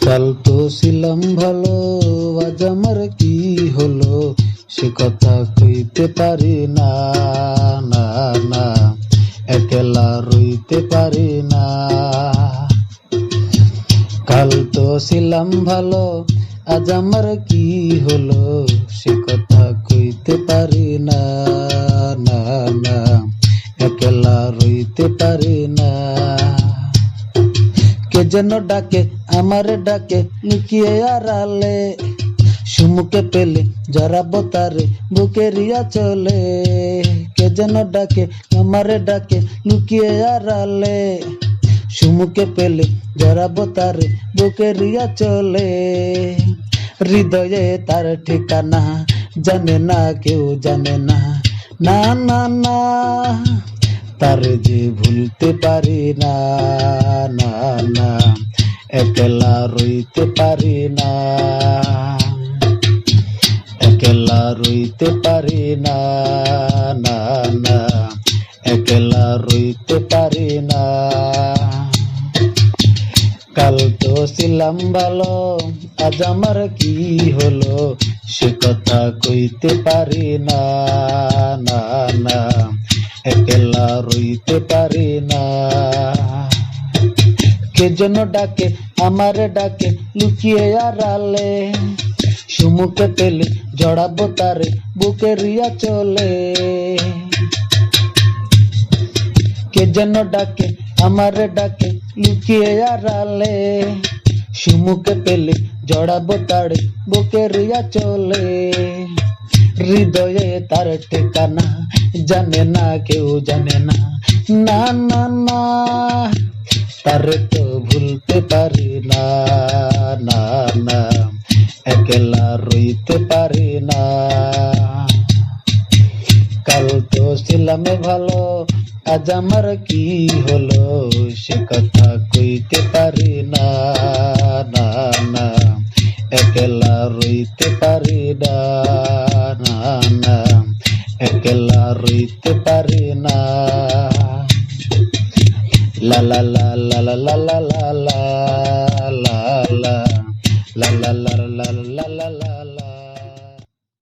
কাল তো ছিলাম ভালো, আজ আমার কি হলো সে কথা কইতে পারি না, না না একলা রইতে পারি না। কাল তো ছিলাম ভালো, আজ আমার কি হলো সে কথা কইতে পারি না, না না একলা রইতে পারি না। কে যেন ডাকে আমারে ডাকে লুকিয়ে আড়ালে, সুমুখে পেলে জড়াবো তারে বুকেরিয়া চলে। কে যেন ডাকে আমারে ডাকে লুকিয়ে আড়ালে, সুমুখে পেলে জড়াবো তারে বুকেরিয়া চলে। হৃদয়ে তার ঠিকানা জানে না কেউ জানে না, না না না তার যে ভুলতে পারি না, না না একলা রইতে পারি না, একলা রইতে পারি না, না না একলা রইতে পারি না। কাল তো ছিলাম ভালো, আজ আমার কি হলো সে কথা কইতে পারি না, না না একলা রইতে পারি না। কে যেন ডাকে আমারে ডাকে লুকিয়ে আড়ালে, সুমুখে পেলে জড়াবো তারে বুকেরিয়া চলে। কে যেন ডাকে আমারে ডাকে লুকিয়ে আড়ালে, সুমুখে পেলে জড়াবো তারে বুকেরিয়া চলে। হৃদয়ে তার ঠিকানা জানে না কেউ জানে না, না না না তারে তো ভুলতে পারি না, না না একলা রইতে পারি না। কাল তো ছিলাম ভালো, আজ আমার কি হলো সে কথা কইতে পারি না, না না একলা রইতে পারি না, না না একলা রইতে পারি না। লা লা লা লা লা লা লা লা লা লা লা লা লা লা লা লা লা লা।